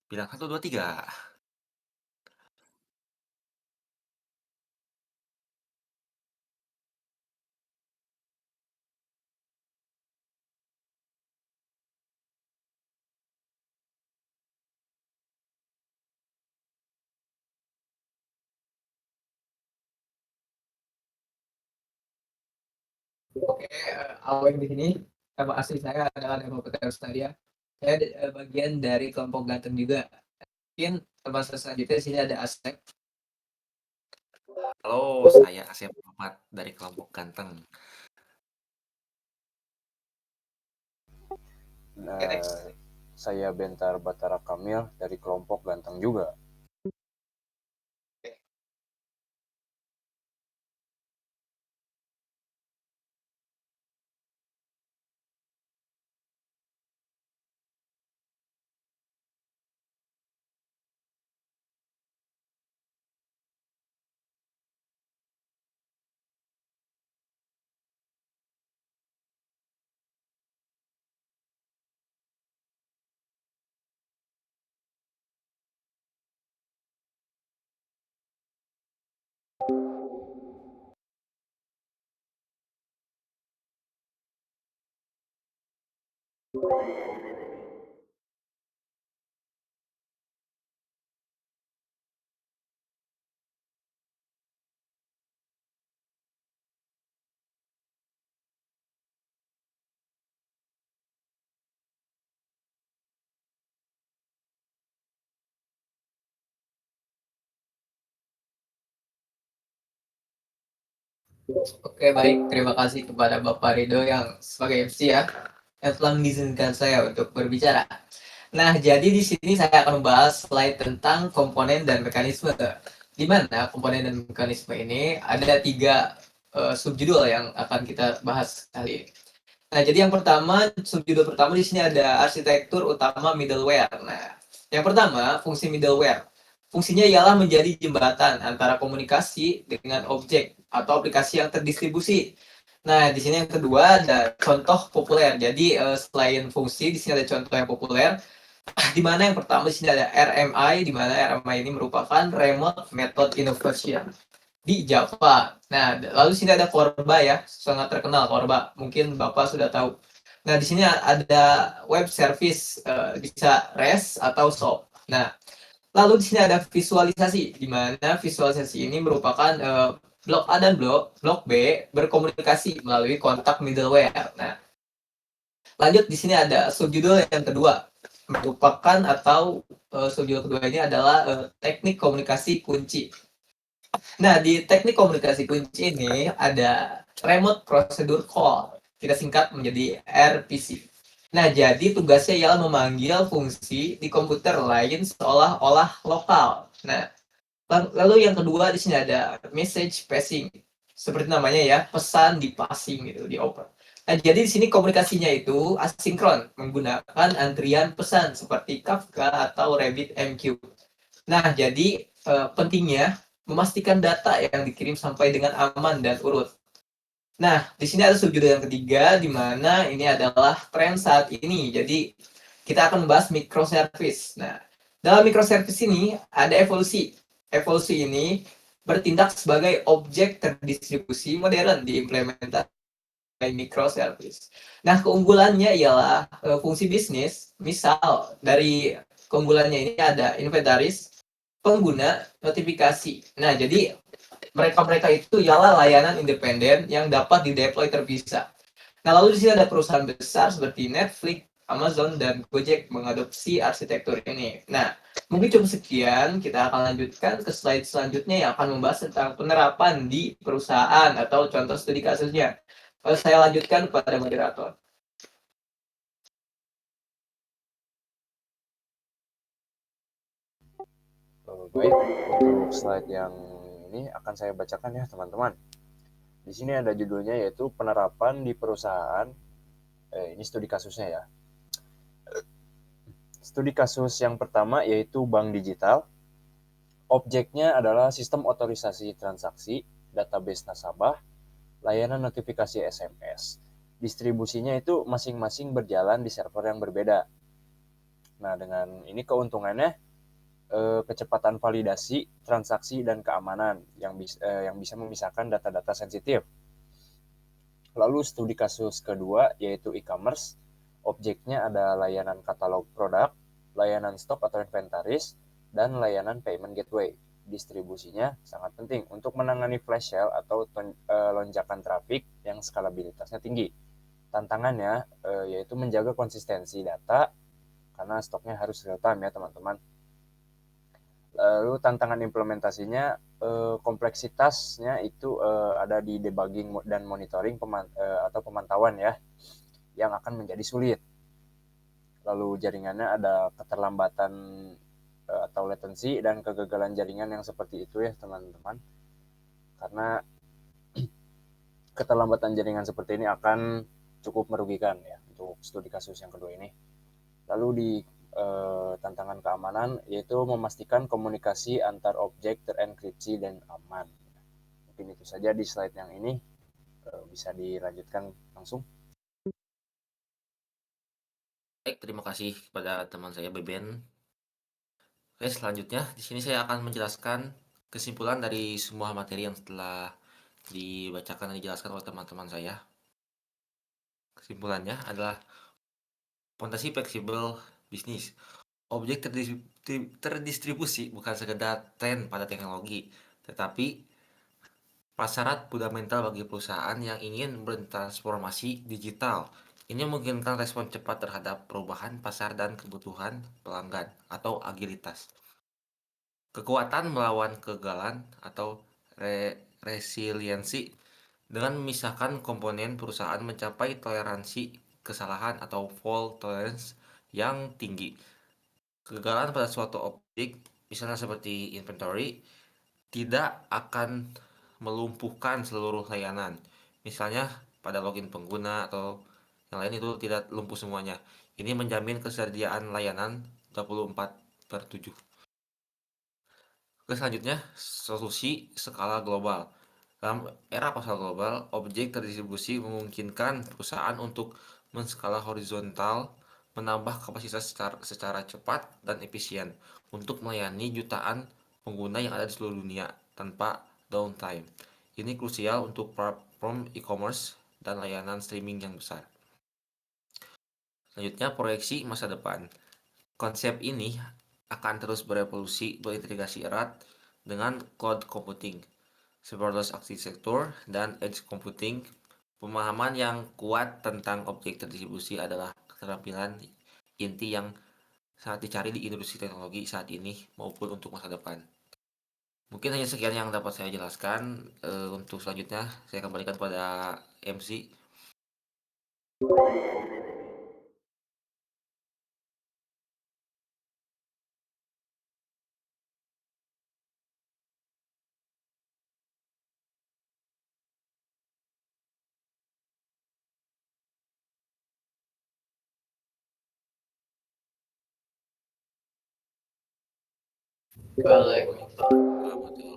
Bilang 1, 2, 3. Oke, awal di sini nama asli saya adalah Dharma Putra Astaria. Saya bagian dari kelompok ganteng juga. Mungkin bahasa selanjutnya di sini ada Asep. Halo, saya Asep Muhammad dari kelompok Ganteng. Oke, next. Saya Bentar Batara Kamil dari kelompok Ganteng juga. Oke, baik. Terima kasih kepada Bapak Rido yang sebagai MC ya, yang telah mengizinkan saya untuk berbicara. Nah, jadi di sini saya akan membahas slide tentang komponen dan mekanisme. Di mana komponen dan mekanisme ini ada tiga subjudul yang akan kita bahas kali ini. Nah, jadi yang pertama, subjudul pertama di sini ada arsitektur utama middleware. Nah, yang pertama, fungsi middleware. Fungsinya ialah menjadi jembatan antara komunikasi dengan objek atau aplikasi yang terdistribusi. Nah, di sini yang kedua ada contoh populer. Jadi selain fungsi, di sini ada contoh yang populer. Di mana yang pertama di sini ada RMI, di mana RMI ini merupakan Remote Method Innovation di Java. Nah, lalu di sini ada Korba ya, sangat terkenal Korba. Mungkin Bapak sudah tahu. Nah, di sini ada web service, bisa REST atau SOAP. Nah, lalu di sini ada visualisasi, di mana visualisasi ini merupakan blok A dan blok B berkomunikasi melalui kontak middleware. Nah, lanjut di sini ada subjudul yang kedua, merupakan atau subjudul kedua ini adalah teknik komunikasi kunci. Nah, di teknik komunikasi kunci ini ada remote procedure call. Kita singkat menjadi RPC. Nah, jadi tugasnya ialah memanggil fungsi di komputer lain seolah-olah lokal. Nah, lalu yang kedua di sini ada message passing. Seperti namanya ya, pesan di passing gitu, di open. Nah, jadi di sini komunikasinya itu asinkron menggunakan antrian pesan seperti Kafka atau RabbitMQ. Nah, jadi pentingnya memastikan data yang dikirim sampai dengan aman dan urut. Nah, di sini ada subjudul yang ketiga, di mana ini adalah tren saat ini. Jadi, kita akan membahas microservice. Nah, dalam microservice ini ada evolusi. Evolusi ini bertindak sebagai objek terdistribusi modern diimplementasi microservice. Nah, keunggulannya ialah fungsi bisnis. Misal, dari keunggulannya ini ada inventaris, pengguna, notifikasi. Nah, jadi mereka-mereka itu ialah layanan independen yang dapat dideploy terpisah. Nah, lalu di sini ada perusahaan besar seperti Netflix, Amazon, dan Gojek mengadopsi arsitektur ini. Nah, mungkin cukup sekian. Kita akan lanjutkan ke slide selanjutnya yang akan membahas tentang penerapan di perusahaan atau contoh studi kasusnya. Saya lanjutkan kepada moderator. Baik, untuk slide yang ini akan saya bacakan ya teman-teman. Di sini ada judulnya yaitu penerapan di perusahaan. Ini studi kasusnya ya. Studi kasus yang pertama yaitu bank digital. Objeknya adalah sistem otorisasi transaksi, database nasabah, layanan notifikasi SMS. Distribusinya itu masing-masing berjalan di server yang berbeda. Nah, dengan ini keuntungannya kecepatan validasi, transaksi, dan keamanan yang bisa memisahkan data-data sensitif. Lalu studi kasus kedua yaitu e-commerce. Objeknya ada layanan katalog produk, layanan stok atau inventaris, dan layanan payment gateway. Distribusinya sangat penting untuk menangani flash sale atau lonjakan trafik yang skalabilitasnya tinggi. Tantangannya yaitu menjaga konsistensi data karena stoknya harus real time ya teman-teman. Lalu tantangan implementasinya kompleksitasnya itu ada di debugging dan monitoring atau pemantauan ya yang akan menjadi sulit. Lalu jaringannya ada keterlambatan atau latency dan kegagalan jaringan yang seperti itu ya teman-teman. Karena keterlambatan jaringan seperti ini akan cukup merugikan ya untuk studi kasus yang kedua ini. Lalu di tantangan keamanan yaitu memastikan komunikasi antar objek terenkripsi dan aman. Mungkin itu saja di slide yang ini, bisa dilanjutkan langsung. Baik, terima kasih kepada teman saya Beben. Oke, selanjutnya di sini saya akan menjelaskan kesimpulan dari semua materi yang telah dibacakan dan dijelaskan oleh teman-teman saya. Kesimpulannya adalah fondasi fleksibel bisnis. Objek terdistribusi bukan sekedar tren pada teknologi, tetapi prasyarat fundamental bagi perusahaan yang ingin bertransformasi digital. Ini memungkinkan respon cepat terhadap perubahan pasar dan kebutuhan pelanggan atau agilitas. Kekuatan melawan kegagalan atau resiliensi dengan memisahkan komponen perusahaan mencapai toleransi kesalahan atau fault tolerance yang tinggi. Kegagalan pada suatu objek, misalnya seperti inventory, tidak akan melumpuhkan seluruh layanan. Misalnya pada login pengguna atau yang lain itu tidak lumpuh semuanya. Ini menjamin kesediaan layanan 24/7. Oke, selanjutnya solusi skala global. Dalam era pasar global, objek terdistribusi memungkinkan perusahaan untuk menskala horizontal, menambah kapasitas secara cepat dan efisien untuk melayani jutaan pengguna yang ada di seluruh dunia tanpa downtime. Ini krusial untuk platform e-commerce dan layanan streaming yang besar. Selanjutnya, proyeksi masa depan. Konsep ini akan terus berevolusi berintegrasi erat dengan cloud computing, serverless architecture, dan edge computing. Pemahaman yang kuat tentang objek terdistribusi adalah keterampilan inti yang sangat dicari di industri teknologi saat ini maupun untuk masa depan. Mungkin hanya sekian yang dapat saya jelaskan. Untuk selanjutnya saya kembalikan pada MC. Waalaikumsalam.